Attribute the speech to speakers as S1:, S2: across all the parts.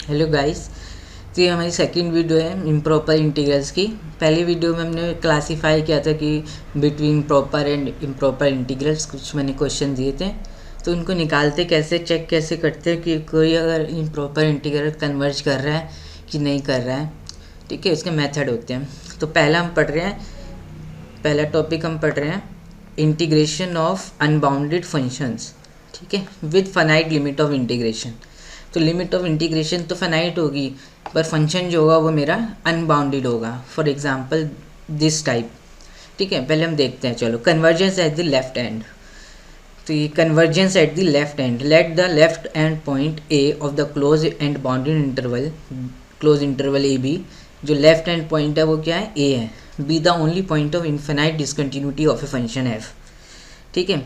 S1: Hello guys. तो ये हमारी सेकंड वीडियो है इम्प्रॉपर इंटीग्रल्स की। पहली वीडियो में हमने क्लासीफाई किया था कि between proper and improper integrals कुछ मैंने क्वेश्चन दिए थे, तो उनको निकालते कैसे, चेक कैसे करते कि कोई अगर इम्प्रॉपर इंटीग्रल कन्वर्ज कर रहा है कि नहीं कर रहा है। ठीक है, उसके मेथड होते हैं। तो पहला टॉपिक हम पढ़ रहे हैं इंटीग्रेशन ऑफ अनबाउंडेड फंक्शंस। ठीक है, with finite limit of integration. तो लिमिट ऑफ इंटीग्रेशन तो फाइनाइट होगी, पर फंक्शन जो होगा वो मेरा अनबाउंडेड होगा। For example this type. ठीक है, पहले हम देखते हैं। चलो, convergence at the left end. तो ये convergence at the left end, let the left end point A of the closed and bounded interval, close interval A B. जो लेफ्ट एंड पॉइंट है वो क्या है? ए है। Be the only point of infinite discontinuity of a function f. ठीक है,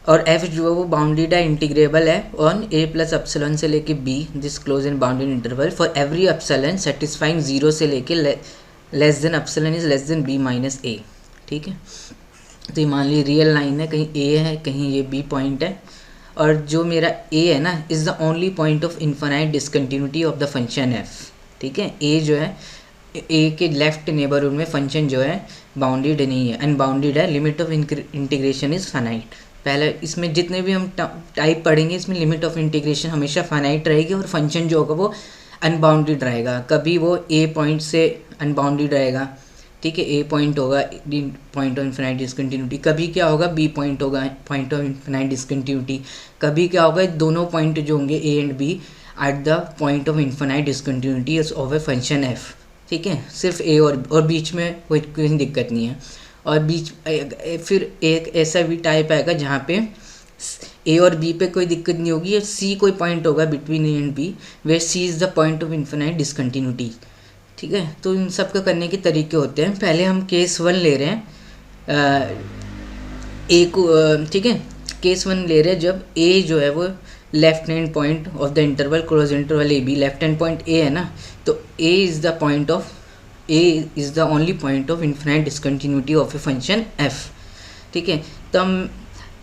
S1: और F जो है वो बाउंडेड है, इंटीग्रेबल है ऑन ए प्लस अपसलन से लेके b this close and bounded interval for every epsilon satisfying zero से लेके less than epsilon is less than b minus a. ठीक है, तो ये मान ली रियल लाइन है, कहीं ए है कहीं ये बी पॉइंट है, और जो मेरा ए है ना is the only point of infinite discontinuity of the function f. ठीक है, ए जो है ए के लेफ्ट नेबरहुड में फंक्शन जो है बाउंडेड नहीं है, अनबाउंडेड है। Limit of integration is finite. पहले इसमें जितने भी हम टाइप पढ़ेंगे इसमें लिमिट ऑफ इंटीग्रेशन हमेशा फाइनाइट रहेगी, और फंक्शन जो होगा वो अनबाउंडेड रहेगा। कभी वो ए पॉइंट से अनबाउंडेड रहेगा। ठीक है, ए पॉइंट होगा पॉइंट ऑफ इन्फिनाइट डिसकंटिन्यूटी, कभी क्या होगा बी पॉइंट होगा पॉइंट ऑफ इन्फिनाइट डिसकंटिन्यूटी, कभी क्या होगा दोनों पॉइंट जो होंगे A and B at the point of infinite discontinuity of a function f. ठीक है, सिर्फ ए और बीच में कोई दिक्कत नहीं है। और बीच फिर एक ऐसा भी टाइप आएगा जहाँ पे ए और बी पे कोई दिक्कत नहीं होगी, सी कोई पॉइंट होगा between A and B where C is the point of infinite discontinuity. ठीक है, तो इन सब का करने के तरीके होते हैं। पहले हम केस वन ले रहे हैं ए को। ठीक है, केस वन ले रहे हैं जब ए जो है वो left hand point of the interval close interval A B, left hand point A है ना, तो A is the point of A is the only point of infinite discontinuity of a function f. ठीक है, तो हम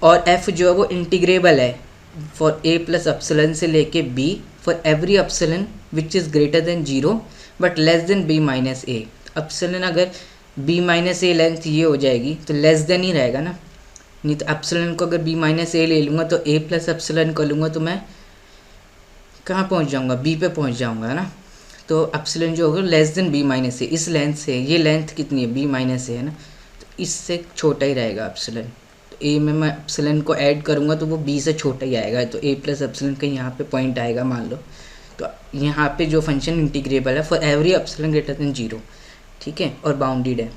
S1: और F जो है वो इंटीग्रेबल है फॉर ए प्लस अपसलन से लेके b for every epsilon which is greater than zero but less than b minus a. Epsilon अगर बी माइनस ए लेंथ ये हो जाएगी तो लेस देन ही रहेगा ना, नहीं तो अपसलन को अगर बी माइनस ए ले लूँगा तो ए प्लस अपसलन कर लूँगा तो मैं कहाँ पहुँच जाऊँगा? बी पे पहुँच जाऊँगा, है ना। तो अपसलन जो होगा लेस देन बी माइनस ए, इस लेंथ से, ये लेंथ कितनी है? बी माइनस ए है ना, तो इससे छोटा ही रहेगा अपसलन। तो ए में मैं अपसलन को ऐड करूँगा तो वो बी से छोटा ही आएगा, तो ए प्लस अपसलन का यहाँ पे पॉइंट आएगा मान लो। तो यहाँ पे जो फंक्शन इंटीग्रेबल है for every epsilon greater than zero. ठीक है, और बाउंडेड है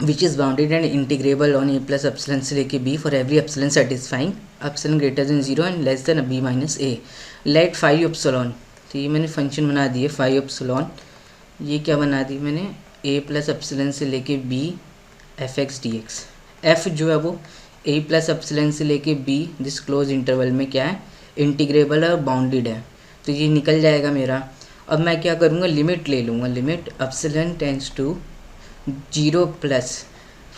S1: which is bounded and integrable on a plus epsilon से लेके b for every epsilon satisfying epsilon greater than zero and less than b minus a. Let five epsilon, तो ये मैंने function बना दिए फाइव अपसलन। ये क्या बना दी मैंने? ए प्लस अपसलन से लेके B f x d x. F जो है वो ए प्लस अपसलन से लेके बी दिस क्लोज इंटरवल में क्या है? इंटीग्रेबल है और बाउंडेड है, तो ये निकल जाएगा मेरा। अब मैं क्या करूँगा? लिमिट ले लूँगा। Limit epsilon tends to zero plus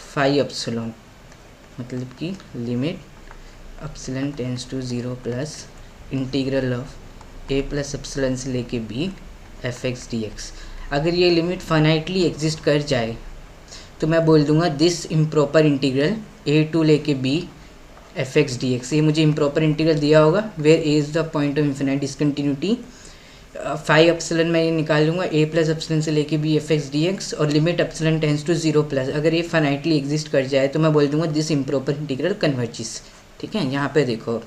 S1: five epsilon, मतलब कि limit epsilon tends to zero plus integral of a plus epsilon से लेके B f x d x. अगर ये लिमिट फाइनाइटली एग्जिस्ट कर जाए तो मैं बोल दूंगा this improper integral a to लेके B f x d x. ये मुझे इम्प्रॉपर इंटीग्रल दिया होगा where a is the point of infinite discontinuity. Five epsilon मैं ये निकाल लूँगा ए प्लस अपसलन से लेके B f x d x, और limit epsilon tends to zero plus, अगर ये फाइनाइटली एग्जिस्ट कर जाए तो मैं बोल दूंगा दिस इम्प्रॉपर इंटीग्रल कन्वर्जिस। ठीक है, यहाँ पे देखो,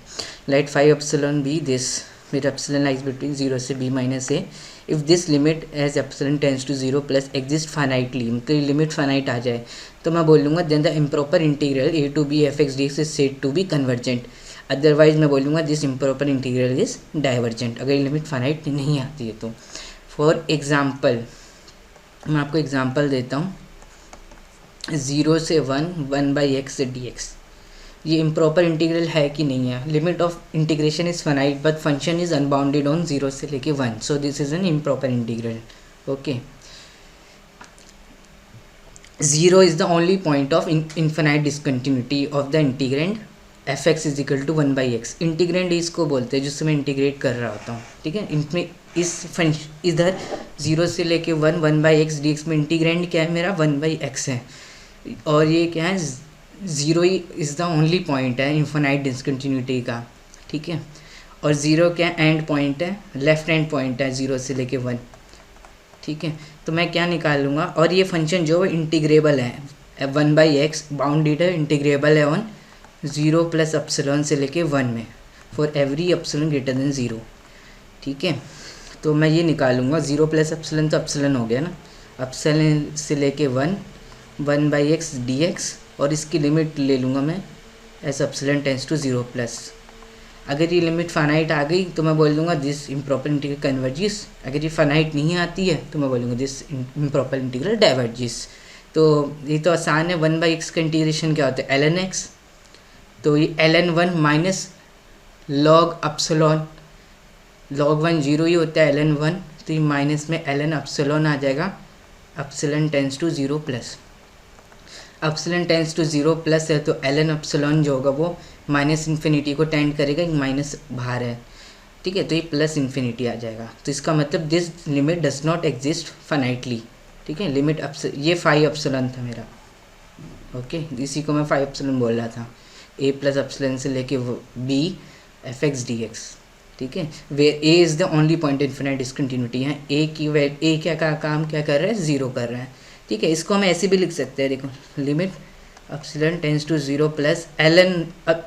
S1: let five epsilon b this with epsilon lies between zero से b minus a if this limit as epsilon tends to zero plus exist finitely, मतलब लिमिट फाइनाइट आ जाए तो मैं बोल लूँगा then the improper integral a to b f x d x is said to be convergent. Otherwise मैं बोलूँगा this improper integral is divergent, अगर लिमिट फाइनाइट नहीं आती है तो। फॉर एग्जाम्पल, मैं आपको एग्जाम्पल देता हूँ, ज़ीरो से one by x d x, ये इम्प्रॉपर इंटीग्रल है कि नहीं है? Limit of integration is finite but function is unbounded on zero से लेके one, so this is an improper integral. Okay, zero is the only point of infinite discontinuity of the integrand f x is equal to 1/x। Integrand इसको बोलते हैं जिससे मैं integrate कर रहा होता हूँ, ठीक है। इनमें इस फंक्शन इधर 0 से लेके 1/x dx में इंटीग्रेंड क्या है मेरा 1/x है, और ये क्या है 0 he is the only point है इन्फिनाइट डिसकंटिन्यूटी का, ठीक है। और 0 क्या एंड पॉइंट है, लेफ्ट हैंड पॉइंट है 0 से लेके 1, ठीक है। तो मैं क्या निकालूंगा, और ये फंक्शन जो है इंटीग्रेबल है 1/x बाउंडेड है, इंटीग्रेबल है ऑन 0 प्लस एप्सिलॉन से लेके 1 में for every epsilon greater than 0, ठीक है। तो मैं ये निकालूंगा 0 प्लस एप्सिलॉन तो एप्सिलॉन हो गया ना, एप्सिलॉन से लेके 1/x dx, और इसकी लिमिट ले लूँगा मैं as epsilon tends to 0 plus. अगर ये लिमिट फाइनाइट आ गई तो मैं बोल दूंगा दिस इम्प्रॉपर इंटीग्रल कन्वर्जिस, अगर ये फाइनाइट नहीं आती है तो मैं बोलूँगा दिस इम्प्रॉपर इंटीग्रल डाइवर्जिस। तो ये तो आसान है, 1/x का इंटीग्रेशन क्या होता है ln x, तो ये ln 1 minus log epsilon, log 1 0 ही होता है ln 1, तो ये माइनस में ln एप्सिलॉन आ जाएगा, epsilon tends to 0 plus. Epsilon tends to 0 plus है तो ln एप्सिलॉन जो होगा वो माइनस इन्फिनिटी को टेंड करेगा, माइनस बाहर है, ठीक है। तो ये प्लस इन्फिनिटी आ जाएगा, तो इसका मतलब this limit does not exist finitely, ठीक है। लिमिट ये 5 एप्सिलॉन था मेरा, ओके, इसी को मैं 5 एप्सिलॉन बोल रहा था, a प्लस एप्सिलॉन से लेके b F x d x, ठीक है। वे a is the only point infinite discontinuity है, a क्या काम क्या कर रहा है 0 कर रहा है, ठीक है। इसको हम ऐसे भी लिख सकते हैं, देखो limit epsilon tends to 0 plus ln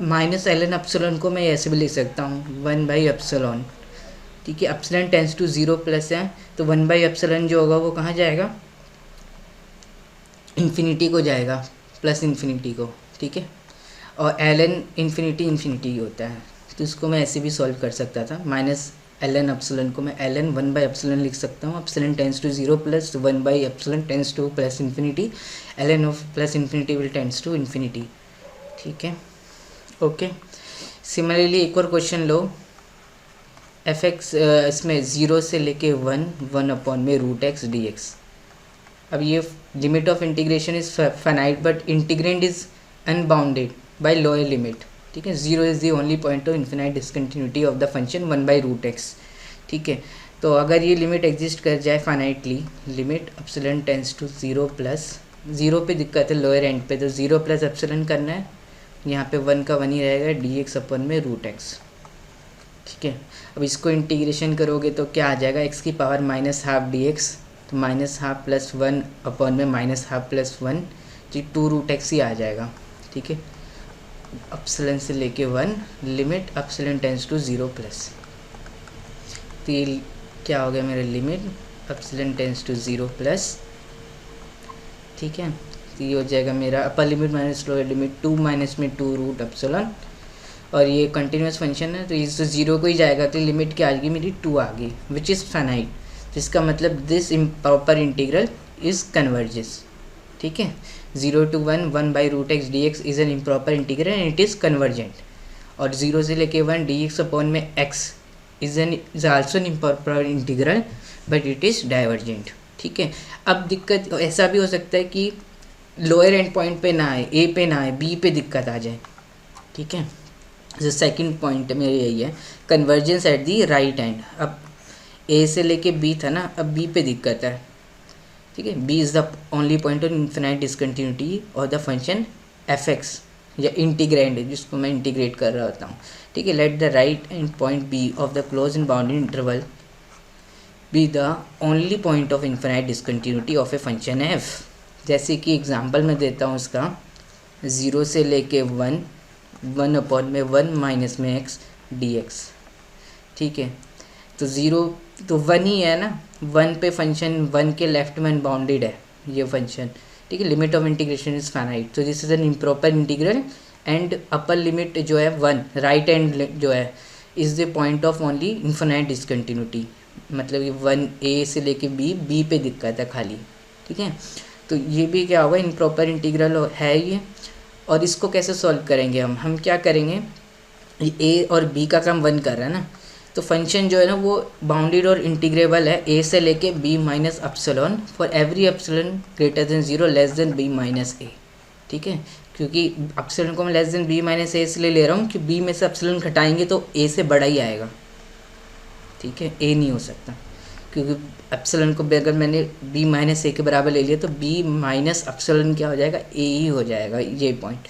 S1: minus ln epsilon को मैं ऐसे भी लिख सकता हूँ 1/एप्सिलॉन, ठीक है। एप्सिलॉन टेंस टू 0 प्लस है तो 1/एप्सिलॉन जो होगा वो कहाँ जाएगा, इन्फिनिटी को जाएगा, प्लस इन्फिनिटी को, ठीक है। और ln इन्फिनिटी होता है, तो इसको मैं ऐसे भी सॉल्व कर सकता था, माइनस ln एप्सिलॉन को मैं ln 1/एप्सिलॉन लिख सकता हूँ, एप्सिलॉन टेंस टू 0 प्लस 1/एप्सिलॉन tends to plus infinity, ln of plus infinity will tends to infinity, ठीक है, ओके। सिमिलरली एक और क्वेश्चन लो, एफ एक्स इसमें 0 से लेके 1 अपॉन में √x dx। अब ये limit of integration is finite but integrand is unbounded by lower limit, ठीक है। 0 is the only point of infinite discontinuity of the function 1/√x, ठीक है। तो अगर ये लिमिट एग्जिस्ट कर जाए finitely, limit epsilon tends to 0 plus 0 पे दिक्कत है लोअर एंड पे, तो 0 प्लस एप्सिलॉन करना है, यहाँ पे 1 का 1 ही रहेगा dx अपन में √x, ठीक है। अब इसको इंटीग्रेशन करोगे तो क्या आ जाएगा, x की पावर -12 dx, तो -12 प्लस 1 अपन में -12 प्लस 1, तो 2√x ही आ जाएगा, ठीक है। एप्सिलॉन से लेके 1 limit epsilon tends to 0 plus, तो ये क्या हो गया मेरा limit epsilon tends to 0 plus, ठीक है। तो ये हो जाएगा मेरा upper limit minus lower limit 2 minus में 2 रूट एप्सिलॉन, और ये कंटिन्यूस फंक्शन है तो इस 0 को ही जाएगा, तो लिमिट क्या आ गई मेरी 2 आ गई विच इज़ फाइनाइट, तो इसका मतलब this improper integral is converges, ठीक है। 0 to 1 1/√x dx is an improper integral and it is convergent, और 0 से लेके 1 dx अपॉन में x is also an improper integral but it is divergent, ठीक है। अब दिक्कत ऐसा भी हो सकता है कि लोअर एंड पॉइंट पे ना आए, a पे ना आए, b पे दिक्कत आ जाए, ठीक है। जो सेकंड पॉइंट मेरे यही है, convergence at the right and. अब a से लेके b था ना, अब b पे दिक्कत है, ठीक है। b is the only point of infinite discontinuity और द फंक्शन एफ एक्स या इंटीग्रेंड जिसको मैं इंटीग्रेट कर रहा होता हूँ, ठीक है। Let the right and point b of the closed and bounded interval be the only point of infinite discontinuity of a function f। जैसे कि एग्जांपल मैं देता हूँ इसका, 0 से लेके 1 अपॉन में 1 माइनस में x dx, ठीक है। तो 0 तो 1 ही है ना, 1 पे फंक्शन 1 के लेफ्ट में अनबाउंडेड है ये फंक्शन, ठीक है। Limit of integration is finite, तो this is an improper integral and upper limit जो है 1, राइट एंड जो है is the point of only infinite discontinuity, मतलब ये 1 a से लेके b पे दिक्कत है खाली, ठीक है। तो ये भी क्या होगा, इम्प्रॉपर इंटीग्रल है ये। और इसको कैसे सॉल्व करेंगे हम क्या करेंगे, ये a और b का काम 1 कर रहा है ना, तो फंक्शन जो है ना वो बाउंडेड और इंटीग्रेबल है a से लेके b minus epsilon for every epsilon greater than 0 less then b minus a, ठीक है। क्योंकि एप्सिलॉन को मैं लेस देन बी माइनस ए इसलिए ले रहा हूँ कि बी में से एप्सिलॉन घटाएंगे तो ए से बड़ा ही आएगा, ठीक है, ए नहीं हो सकता, क्योंकि एप्सिलॉन को अगर मैंने बी माइनस ए के बराबर ले लिया तो बी माइनस एप्सिलॉन क्या हो जाएगा, ए ही हो जाएगा, ये पॉइंट।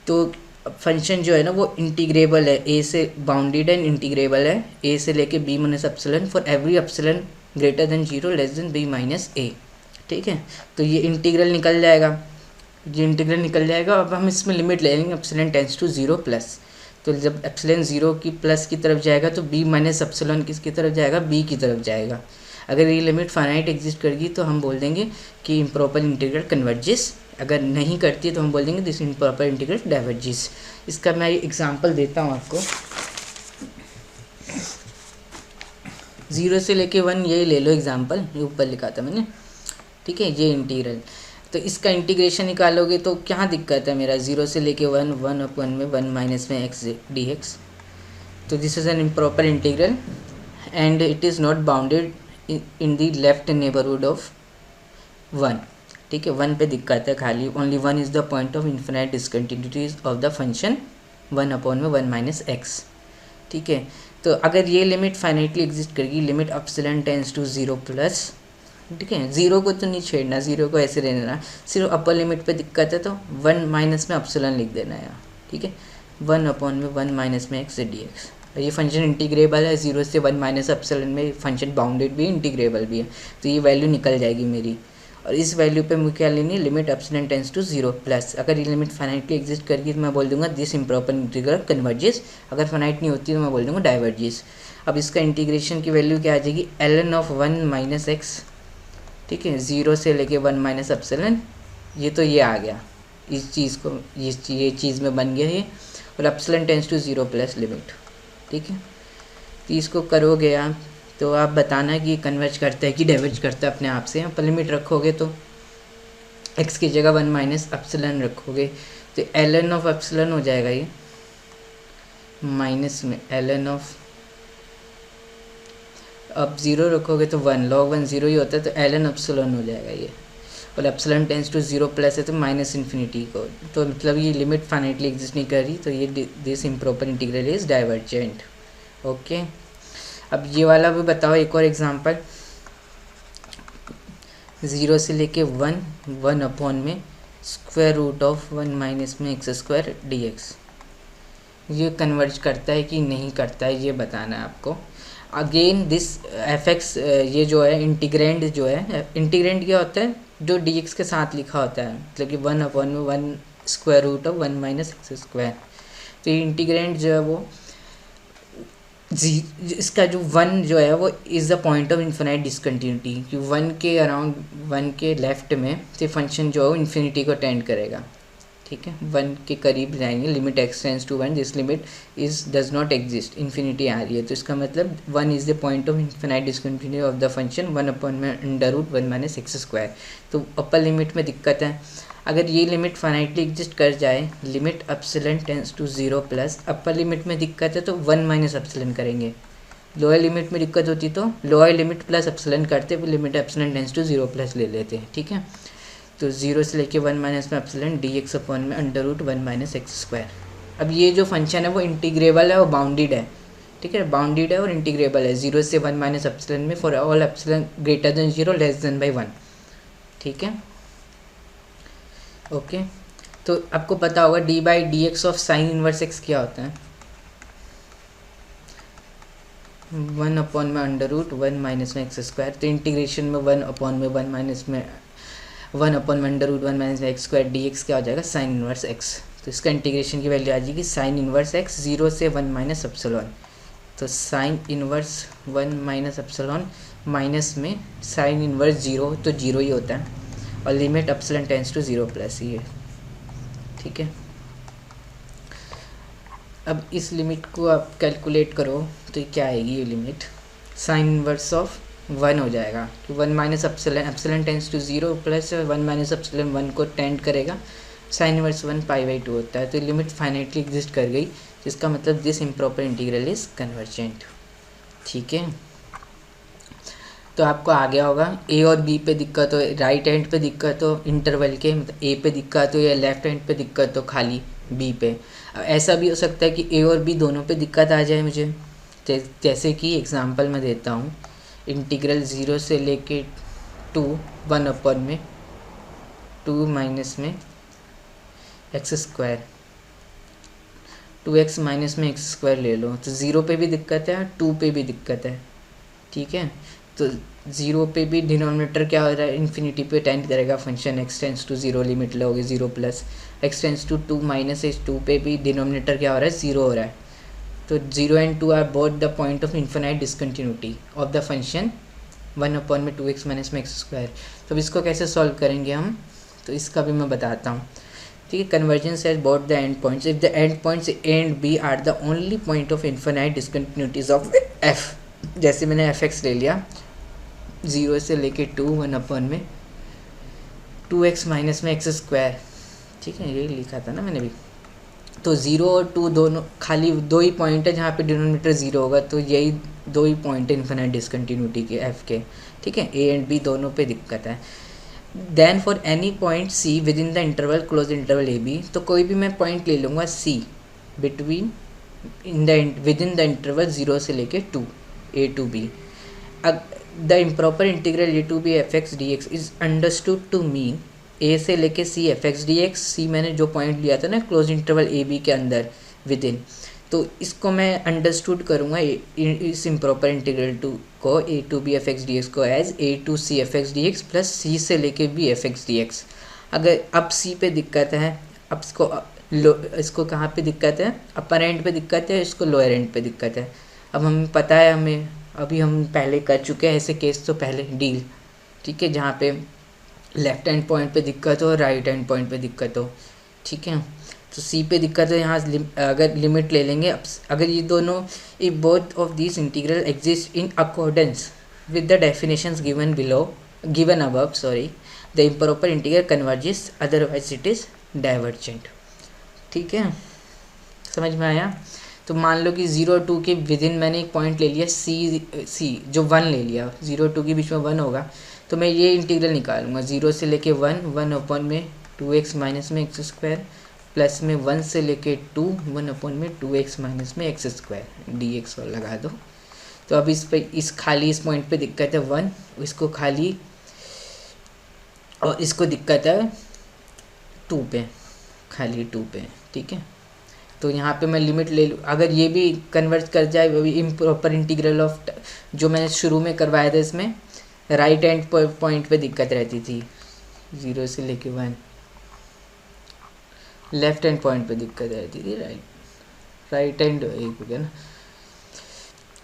S1: तो फंक्शन जो है ना वो इंटीग्रेबल है, ए से बाउंडेड एंड इंटीग्रेबल है, ए से लेके b minus epsilon for every epsilon greater than 0 less than b minus a, ठीक है। तो ये इंटीग्रल निकल जाएगा, ये इंटीग्रल निकल जाएगा। अब हम इसमें लिमिट ले लेंगे एप्सिलॉन टेंड्स टू 0 प्लस, तो जब एप्सिलॉन 0 की प्लस की तरफ जाएगा तो बी माइनस एप्सिलॉन किसकी तरफ जाएगा, बी की तरफ जाएगा। अगर ये लिमिट फाइनाइट एग्जिस्ट करेगी तो हम बोल देंगे कि इम्प्रॉपर इंटीग्रल कन्वर्जेस, अगर नहीं करती है तो हम बोल देंगे दिस इम्प्रॉपर इंटीग्रल डाइवर्जेस। इसका मैं एग्जांपल देता हूँ आपको, 0 से लेके 1 ये ले लो एग्जांपल, ये ऊपर लिखा था मैंने, ठीक है, ये इंटीग्रल। तो इसका इंटीग्रेशन निकालोगे तो क्या दिक्कत है मेरा, 0 से लेके 1, 1/1 में 1 माइनस में x dx। तो this is an improper integral and it is not bounded in the left neighbourhood of 1, ठीक है, 1 पे दिक्कत है खाली, only 1 is the point of infinite discontinuities of the function 1/1 में 1 माइनस x, ठीक है। तो अगर ये लिमिट फाइनाइटली एग्जिस्ट करेगी, limit epsilon tends to 0 plus, ठीक है, 0 को तो नहीं छेड़ना, 0 को ऐसे रहने देना, सिर्फ अपर लिमिट पे दिक्कत है तो 1 माइनस में एप्सिलॉन लिख देना है, ठीक है, 1/1 में 1 माइनस में x dx। ये फंक्शन इंटीग्रेबल है, 0 से 1 माइनस एप्सिलॉन में फंक्शन बाउंडेड भी है, इंटीग्रेबल भी है, तो ये वैल्यू निकल जाएगी मेरी। और इस वैल्यू पे मुझे क्या लेनी है, limit epsilon tends to 0 plus. अगर ये लिमिट फाइनाइटली एग्जिस्ट करेगी तो मैं बोल दूंगा दिस इम्प्रॉपर इंटीग्रल कन्वर्जेस, अगर फाइनाइट नहीं होती तो मैं बोल दूंगा डाइवर्जेस। अब इसका इंटीग्रेशन की वैल्यू क्या आ जाएगी, ln ऑफ 1 माइनस एक्स, ठीक है, 0 से लेके 1 माइनस एप्सिलॉन, ये तो ये आ गया, इस चीज़ को ये चीज़ में बन गया ये, और epsilon tends to 0 plus limit, ठीक है। तो इसको करोगे आप तो आप बताना कि कन्वर्ज करता है कि डाइवर्ज करता है अपने आप से। आप लिमिट रखोगे तो x की जगह 1 माइनस एप्सिलॉन रखोगे तो ln ऑफ एप्सिलॉन हो जाएगा ये, माइनस में ln ऑफ, अब 0 रखोगे तो 1, log 1 0 ही होता है तो ln एप्सिलॉन हो जाएगा ये, और एप्सिलॉन टेंड्स टू 0 प्लस है तो माइनस इन्फिनिटी को, तो मतलब ये लिमिट फाइनाइटली एग्जिस्ट नहीं कर रही, तो ये this improper integral is divergent, okay. अब ये वाला भी बताओ एक और एग्जांपल, 0 से लेके 1/1 में स्क्वायर रूट ऑफ 1 माइनस में x² dx, ये कन्वर्ज करता है कि नहीं करता है ये बताना है आपको। अगेन दिस fx, ये जो है इंटीग्रेंड, जो है इंटीग्रेंड क्या होता है, जो dx के साथ लिखा होता है, मतलब कि 1/1 में 1 square root of 1 minus x²। तो ये इंटीग्रेंड जो है वो इसका जो 1 जो है वो is the point of infinite discontinuity, कि 1 के अराउंड 1 के लेफ्ट में से फंक्शन जो है वो इन्फिनिटी को टेंड करेगा, ठीक है, 1 के करीब जाएंगे, limit x tends to 1, this limit is does not exist, infinity आ रही है, तो इसका मतलब 1 is the point of infinite discontinuity of the function 1/1 में √1 माइनस x²। तो अपर लिमिट में दिक्कत है, अगर ये लिमिट फाइनाइटली एग्जिस्ट कर जाए, limit epsilon tends to 0 plus, upper limit में दिक्कत है तो 1 माइनस एप्सिलॉन करेंगे, लोअर लिमिट में दिक्कत होती तो लोअर लिमिट प्लस एप्सिलॉन करते, फिर limit epsilon tends to 0 plus ले लेते हैं, ठीक है। तो 0 से लेके 1 माइनस में एप्सिलॉन dx/1 में √1 माइनस x²। अब ये जो फंक्शन है वो इंटीग्रेबल है और बाउंडेड है, ठीक है, बाउंडेड है और इंटीग्रेबल है, 0 से 1 माइनस एप्सिलॉन में for all epsilon greater than 0 less than by 1, ठीक है, ओके। तो आपको पता होगा d/dx of sine inverse x क्या होता है, 1/1 में √1 माइनस में x²। तो इंटीग्रेशन में 1/1 में 1 माइनस में 1/1 में √1 माइनस में x² dx क्या हो जाएगा, साइन इनवर्स x। तो इसका इंटीग्रेशन की वैल्यू आ जाएगी साइन इनवर्स x 0 से 1 माइनस एप्सिलॉन, तो sine inverse 1 minus epsilon minus में साइन इनवर्स 0, तो 0 ही होता है, और limit epsilon tends to 0 plus ही है, ठीक है। अब इस लिमिट को आप कैलकुलेट करो तो ये क्या आएगी, ये लिमिट साइन इनवर्स ऑफ 1 हो जाएगा, कि 1 minus epsilon tends to 0 plus 1 minus epsilon 1 को टेंड करेगा, साइन इनवर्स 1 π/2 होता है, तो लिमिट फाइनाइटली एग्जिस्ट कर गई, जिसका मतलब this improper integral is convergent, ठीक है। तो आपको आ गया होगा ए और बी पे दिक्कत हो, राइट हैंड पे दिक्कत हो इंटरवल के, मतलब ए पे दिक्कत हो या लेफ्ट हैंड पे दिक्कत हो खाली बी पे। अब ऐसा भी हो सकता है कि ए और बी दोनों पे दिक्कत आ जाए मुझे। जैसे कि एग्जांपल मैं देता हूँ, इंटीग्रल 0 से लेके 2 1 अपन में 2 माइनस में एक्स स्क्वायर, 2x माइनस में एक्स स्क्वायर ले लो, तो 0 पे भी दिक्कत है 2 पे भी दिक्कत है, ठीक है। तो 0 पे भी डिनोमिनेटर क्या हो रहा है, इन्फिनिटी पे टेंड करेगा function, x tends to 0 limit लोगे 0 plus x tends to 2 minus h 2 पे भी डिनोमिनेटर क्या हो रहा है 0 हो रहा है। तो 0 and 2 are both the point of infinite discontinuity of the function 1 upon में 2x माइनस में एक्स स्क्वायर। तो इसको कैसे सॉल्व करेंगे हम, तो इसका भी मैं बताता हूँ, ठीक है। Convergence as both the end points if the end points a and b are the only point of infinite discontinuities of f. जैसे मैंने एफ एक्स ले लिया 0 से लेके 2 1 अपॉन में 2x माइनस में एक्स स्क्वायर, ठीक है, ये लिखा था ना मैंने भी। तो 0 और 2 दोनों खाली दो ही पॉइंट है जहाँ पे डिनोमिनेटर 0 होगा, तो यही दो ही पॉइंट है इन्फिनाइट डिसकंटिन्यूटी के एफ के, ठीक है। ए एंड बी दोनों पे दिक्कत है। Then for any point c within the interval close interval A b, तो कोई भी मैं पॉइंट ले लूँगा c between in the within the interval 0 से लेके 2 a to b. The improper integral a to b f x d x is understood to mean a से लेके c f x d x. C मैंने जो point लिया था ना close interval A B के अंदर विद इन, तो इसको मैं अंडरस्टूड करूँगा इस इम्प्रॉपर इंटीग्रल टू को a to b f x d x को as a to c f x d x plus c से लेके B f x d x. अगर अब सी पे दिक्कत है, अब इसको कहाँ पे दिक्कत है, अपर एंड पे दिक्कत है, इसको लोअर एंड पे दिक्कत है। अब हमें पता है, हमें अभी हम पहले कर चुके हैं ऐसे केस तो पहले डील, ठीक है, जहाँ पे लेफ्ट हैंड पॉइंट पे दिक्कत हो राइट हैंड पॉइंट पे दिक्कत हो, ठीक है। तो सी पे दिक्कत है, यहाँ अगर लिमिट ले लेंगे, अगर ये दोनों if both of this integral exist in accordance with the definitions given above the improper integral converges, otherwise it is divergent, ठीक है, समझ में आया। तो मान लो कि 0 2 के विद इन मैंने एक पॉइंट ले लिया सी जो 1 ले लिया, 0 2 के बीच में 1 होगा, तो मैं ये इंटीग्रल निकालूंगा 0 से लेके 1 अपॉन में 2x माइनस में एक्स स्क्वायर प्लस में 1 से लेके 2 1 अपॉन में 2x माइनस में एक्स स्क्वायर डी एक्स लगा दो। तो अब इस पे इस पॉइंट पे दिक्कत है 1, इसको खाली, और इसको दिक्कत है 2 पे, खाली 2 पे, ठीक है। तो यहाँ पे मैं लिमिट ले लूँ, अगर ये भी कन्वर्ट कर जाए वो भी इम्प्रॉपर इंटीग्रल ऑफ जो मैंने शुरू में करवाया था, इसमें राइट हैंड पॉइंट पे दिक्कत रहती थी 0 से लेके 1, लेफ्ट हैंड पॉइंट पे दिक्कत रहती थी राइट हैंड एक हो गया ना,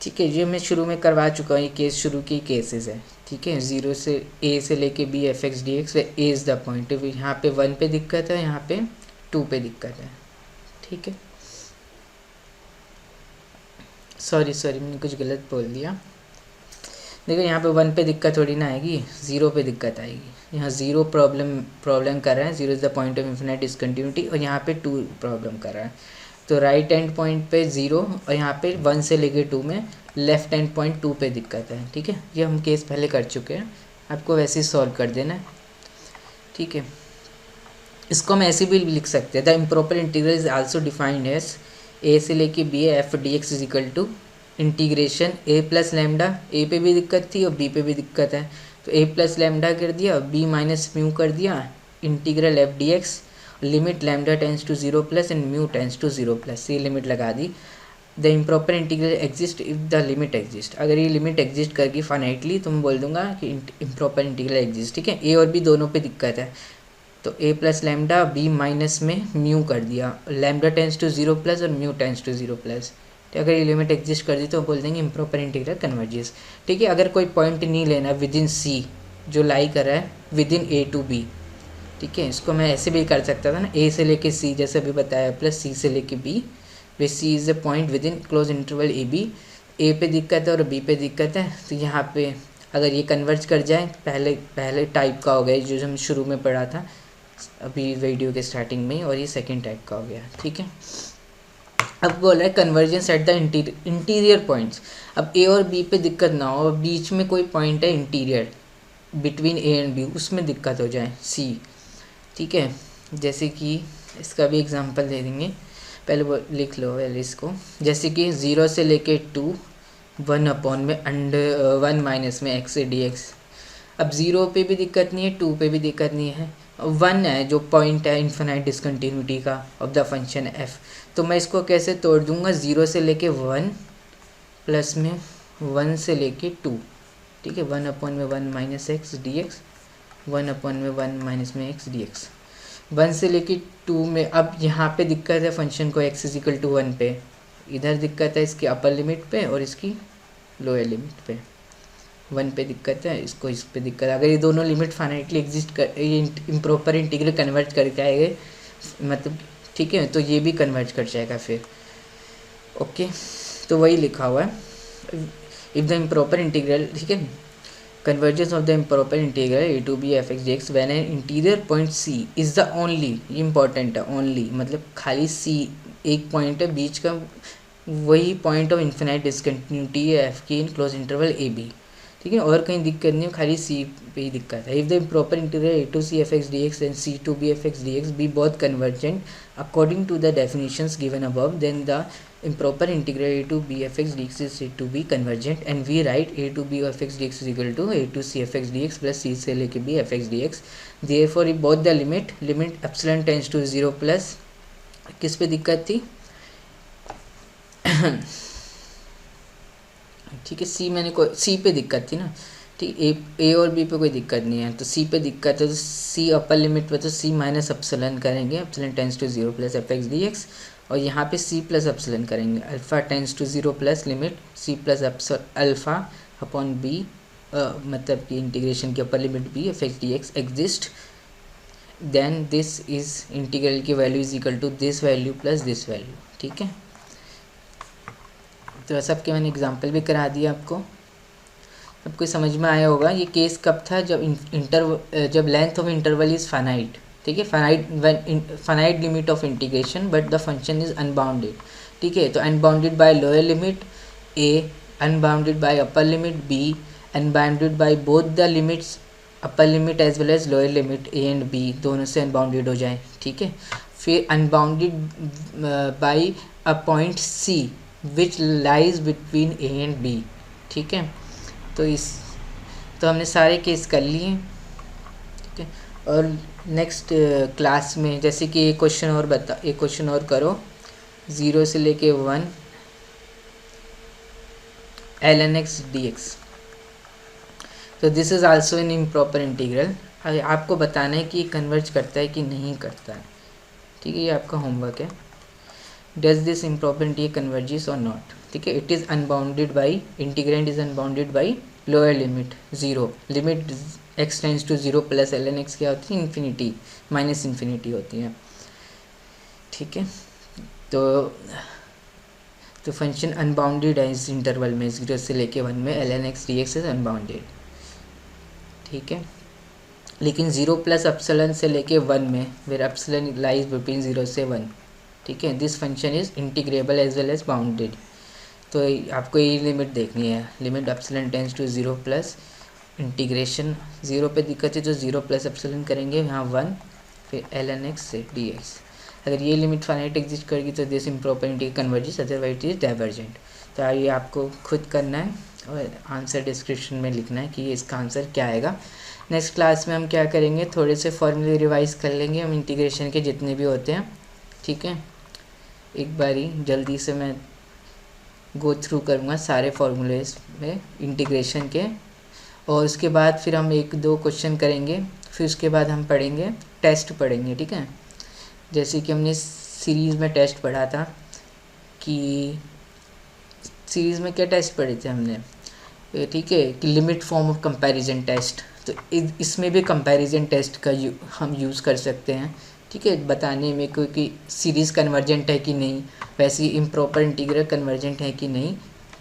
S1: ठीक है। ये मैं शुरू में करवा चुका हूँ, ये केस शुरू की केसेस है, ठीक है। 0 से ए से लेके B f x d x, A is the point, यहाँ पे 1 पे दिक्कत है, यहाँ पे 2 पे दिक्कत है, ठीक है। सॉरी मैंने कुछ गलत बोल दिया। देखो यहाँ पे 1 पे दिक्कत थोड़ी ना आएगी, 0 पे दिक्कत आएगी। यहाँ 0 प्रॉब्लम कर रहा है, 0 is the point of infinite discontinuity, और यहाँ पे 2 प्रॉब्लम कर रहा है। तो राइट हैंड पॉइंट पे 0 और यहाँ पे 1 से लेके 2 में लेफ्ट हैंड पॉइंट 2 पे दिक्कत है, ठीक है। ये हम केस पहले कर चुके हैं, आपको वैसे ही सॉल्व कर देना है, ठीक है। इसको हम ऐसे भी लिख सकते हैं, the improper integral is also defined as a से लेके B f d x is equal to integration a plus lambda, a पे भी दिक्कत थी और बी पे भी दिक्कत है, तो ए प्लस लैम्डा कर दिया, बी माइनस म्यू कर दिया, integral f d x, limit lambda tends to 0 plus and mu tends to 0 plus, ये लिमिट लगा दी। The improper integral exist if the limit exist, अगर ये लिमिट एग्जिस्ट करके फाइनाइटली तो मैं बोल दूंगा कि इम्प्रॉपर इंटीग्रल एग्जिस्ट, ठीक है। ए और बी दोनों पे दिक्कत है, तो ए प्लस लैम्डा बी माइनस में म्यू कर दिया, लैम्डा टेंस टू 0 प्लस और म्यू टेंस टू 0 प्लस, तो अगर ये लिमिट एग्जिस्ट कर दी तो बोल देंगे इम्प्रॉपर इंटीग्रल कन्वर्जेस, ठीक है। अगर कोई पॉइंट नहीं लेना विद इन सी जो लाई कर रहा है within A to B, ठीक है, इसको मैं ऐसे भी कर सकता था ना, ए से लेके सी जैसे अभी बताया प्लस सी से लेके b, where C is a point within close interval A b, a पे दिक्कत है और बी पे दिक्कत है, तो यहाँ पे अगर ये कन्वर्ज कर जाए पहले टाइप का हो गया जो हम शुरू में पढ़ा था अभी वीडियो के स्टार्टिंग में, और ये सेकेंड टाइप का हो गया, ठीक है। अब बोल रहा है convergence at the interior points. अब ए और बी पे दिक्कत ना हो, बीच में कोई पॉइंट है interior between A and B, उसमें दिक्कत हो जाए सी, ठीक है। जैसे कि इसका भी एग्जांपल दे देंगे, पहले वो लिख लो पहले इसको। जैसे कि 0 से लेके 2, 1 अपॉन में अंडर 1 माइनस में x से dx। अब 0 पे भी दिक्कत नहीं है, 2 पे भी दिक्कत नहीं है, 1 है जो पॉइंट है इन्फिनाइट डिसकंटिन्यूटी का ऑफ द फंक्शन f। तो मैं इसको कैसे तोड़ दूंगा, 0 से लेके 1 प्लस में 1 से लेके 2, ठीक है। 1 अपॉन में 1 minus x d x, 1 upon में 1 माइनस में एक्स डी एक्स। 1 से लेके 2 में अब यहाँ पे दिक्कत है फंक्शन को x इजिकल टू 1 पे, इधर दिक्कत है इसकी अपर लिमिट पे और इसकी लोअर लिमिट पे। 1 पे दिक्कत है, इसको इस पे दिक्कत है। अगर ये दोनों लिमिट फाइनाइटली एग्जिस्ट कर, ये इम्प्रॉपर इंटीग्रल कन्वर्ट करके आएंगे मतलब, ठीक है, तो ये भी कन्वर्ट कर जाएगा फिर। ओके, तो वही लिखा हुआ है इफ़ द इम्प्रॉपर इंटीग्रल, ठीक है, convergence of the improper integral a to b f x dx when an interior point c is the only, important है only मतलब खाली c एक पॉइंट है बीच का, वही पॉइंट ऑफ इन्फिनाइट डिसकंटिन्यूटी है f की इन क्लोज इंटरवल ए बी, ठीक है। और कहीं दिक्कत नहीं है, खाली c पे ही दिक्कत है। If the improper integral a to c f x dx and c to b f x dx be both convergent according to the definitions given above, then the improper integral a to b f x dx is said to be convergent, and we write a to b f x dx is equal to a to c f x dx plus c से लेके b f x dx। therefore if both the limit epsilon tends to 0 plus, किस पे दिक्कत थी ठीक है, सी मैंने कोई सी पे दिक्कत थी ना, ठीक, ए और बी पे कोई दिक्कत नहीं है, तो सी पे दिक्कत है, तो सी अपर लिमिट पे तो सी माइनस एप्सिलॉन करेंगे, epsilon tends to 0 plus f x d x, और यहाँ पे सी प्लस एप्सिलॉन करेंगे, alpha tends to 0 plus limit c plus alpha upon b, मतलब कि इंटीग्रेशन की upper limit b f x d x exist, then this is integral की value is equal to this value plus this value, ठीक है। तो सबके मैंने example भी करा दिया आपको, आपको समझ में आया होगा। ये केस कब था, जब length of interval is finite, ठीक है, finite limit of integration but the function is unbounded, ठीक है। तो unbounded by lower limit A, unbounded by upper limit B, unbounded by both the limits upper limit as well as lower limit A and B, दोनों से unbounded हो जाए, ठीक है। फिर unbounded by a point C which lies between A and B, ठीक है। तो हमने सारे केस कर लिए, ठीक है। और नेक्स्ट क्लास में जैसे कि एक क्वेश्चन और करो, 0 से लेके 1 ln x dx, तो this is also in improper integral. आपको बताना है कि ये कन्वर्ज करता है कि नहीं करता है, ठीक है, ये आपका होमवर्क है। Does this improper integral converges और नॉट, ठीक है। It is unbounded by, integrand is unbounded by lower limit 0, limit x tends to 0 plus ln x क्या होती है, इन्फिनिटी माइनस इन्फिनिटी होती है, ठीक है। तो फंक्शन अनबाउंडेड है इस इंटरवल में, 0 से लेके 1 में ln x dx is unbounded, ठीक है। लेकिन 0 प्लस एप्सिलॉन से लेके 1 में वेयर एप्सिलॉन लाइज बिटवीन 0 से 1, ठीक है, this function is integrable as well as bounded. तो आपको ये लिमिट देखनी है, limit epsilon tends to 0 plus integration 0 पे दिक्कत है तो 0 प्लस एप्सिलॉन करेंगे, यहाँ 1 फिर ln x से dx। अगर ये लिमिट फाइनाइट एग्जिस्ट करेगी तो this improper integral converges, otherwise it is divergent. तो ये आपको खुद करना है और आंसर डिस्क्रिप्शन में लिखना है कि ये इसका आंसर क्या आएगा। नेक्स्ट क्लास में हम क्या करेंगे, थोड़े से फॉर्मूले रिवाइज कर लेंगे हम इंटीग्रेशन के जितने भी होते हैं, ठीक है। एक बारी जल्दी से मैं गो थ्रू करूँगा सारे फॉर्मूलेज में इंटीग्रेशन के, और उसके बाद फिर हम 1-2 क्वेश्चन करेंगे, फिर उसके बाद हम पढ़ेंगे टेस्ट पढ़ेंगे, ठीक है। जैसे कि हमने सीरीज़ में टेस्ट पढ़ा था, कि सीरीज़ में क्या टेस्ट पढ़े थे हमने, ठीक है, कि limit form of comparison test. तो इसमें भी कंपैरिजन टेस्ट का हम यूज़ कर सकते हैं, ठीक है, बताने में क्योंकि सीरीज़ कन्वर्जेंट है कि नहीं, वैसे ही इम्प्रॉपर इंटीग्रल कन्वर्जेंट है कि नहीं,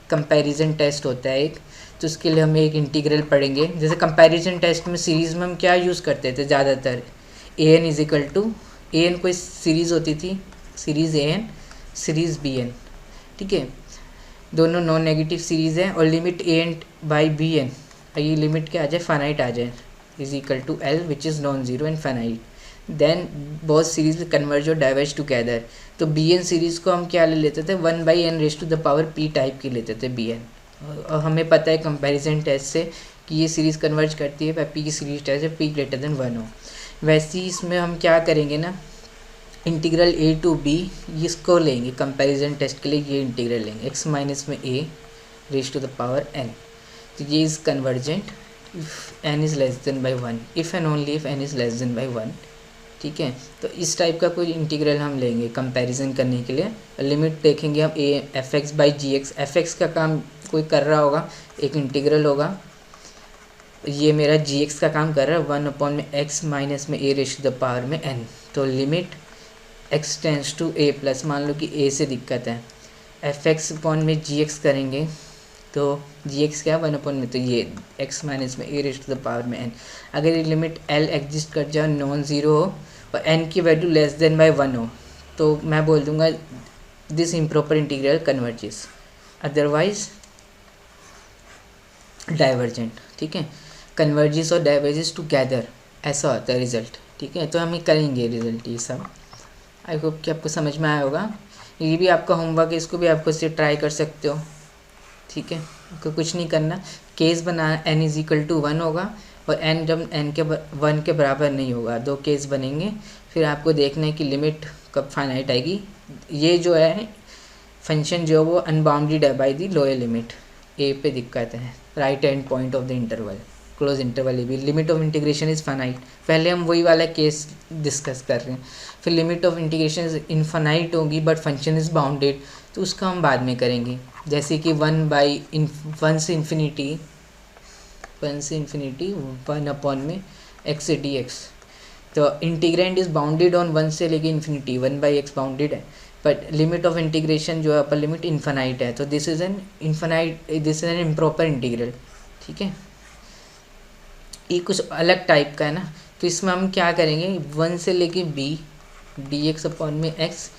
S1: कंपैरिजन टेस्ट होता है एक। तो उसके लिए हम एक इंटीग्रल पढ़ेंगे। जैसे कंपैरिजन टेस्ट में सीरीज़ में हम क्या यूज़ करते थे ज़्यादातर, an is equal to, an कोई सीरीज़ होती थी, series an series B N, ठीक है, दोनों नॉन नेगेटिव सीरीज़ है और limit A N by B N, ये लिमिट क्या आ जाए, फाइनाइट आ जाए, is equal to L which is non zero and finite, then बहुत सीरीज में कन्वर्ज और डाइवर्ज टुगेदर। तो बी एन सीरीज़ को हम क्या ले लेते थे, 1/n raise to the power P type की लेते थे बी एन, और हमें पता है कंपैरिजन टेस्ट से कि ये सीरीज़ कन्वर्ज करती है पी की सीरीज टेस्ट है पी ग्रेटर देन 1 हो। वैसे ही इसमें हम क्या करेंगे ना, इंटीग्रल ए टू बी इसको लेंगे कंपैरिजन टेस्ट के लिए, ये इंटीग्रल लेंगे x माइनस में a raise to the power n, तो ये is convergent if n is less than by 1, if and only if n is less than by 1, ठीक है। तो इस टाइप का कोई इंटीग्रल हम लेंगे कंपैरिजन करने के लिए, लिमिट देखेंगे हम A f x by g x, f x का काम कोई कर रहा होगा, एक इंटीग्रल होगा, ये मेरा जी एक्स का काम कर रहा है 1 में एक्स माइनस में A raise to the power में n, तो limit x tends to a plus, मान लो कि a से दिक्कत है, एफ एक्स अपॉन में जी एक्स करेंगे तो जी एक्स क्या 1 अपॉन में, तो ये x माइनस में a raise to the power में n, अगर ये लिमिट l एग्जिस्ट कर जाए नॉन ज़ीरो हो और n की वैल्यू लेस देन बाई 1 हो, तो मैं बोल दूंगा this improper integral converges, otherwise divergent, ठीक है, कन्वर्जेस और डाइवर्जेस टुगेदर, ऐसा होता है रिजल्ट, ठीक है। तो हम ये करेंगे रिजल्ट ये सब, आई होप कि आपको समझ में आया होगा, ये भी आपका होमवर्क है, इसको भी आपको से ट्राई कर सकते हो, ठीक है। आपको कुछ नहीं करना, केस बनाना n इज इक्वल टू 1 होगा और n जब n के 1 के बराबर नहीं होगा, दो केस बनेंगे, फिर आपको देखना है कि लिमिट कब फाइनाइट आएगी। ये जो है फंक्शन जो है वो अनबाउंडेड है by the lower limit, a पे दिक्कत है, right hand point of the interval, close interval, a भी limit of integration is finite, पहले हम वही वाला केस डिस्कस कर रहे हैं, फिर लिमिट ऑफ इंटीग्रेशन इनफाइनाइट होगी बट फंक्शन इज़ बाउंडेड, तो उसका हम बाद में करेंगे, जैसे कि 1 से इन्फिनिटी 1 अपॉन में x डी एक्स, तो इंटीग्रेंड इज़ बाउंडेड ऑन 1 से लेके इन्फिनिटी, 1/x बाउंडेड है, बट लिमिट ऑफ इंटीग्रेशन जो है अपर लिमिट इनफाइनाइट है, तो this is an improper integral, ठीक है। ये कुछ अलग टाइप का है ना, तो इसमें हम क्या करेंगे, 1 से लेके b dx अपॉन में x,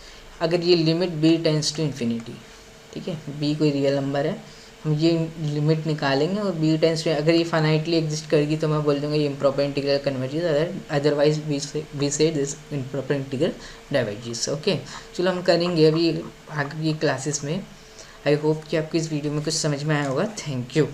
S1: अगर ये limit b tends to infinity, ठीक है, b कोई रियल नंबर है, हम ये लिमिट निकालेंगे और b टेंस टू, अगर ये फाइनाइटली एग्जिस्ट करेगी तो मैं बोल दूंगा ये improper integral converges, otherwise we say this improper integral diverges, okay. चलो हम करेंगे अभी आगे की क्लासेस में, आई होप कि आपको इस वीडियो में कुछ समझ में आया होगा, थैंक यू।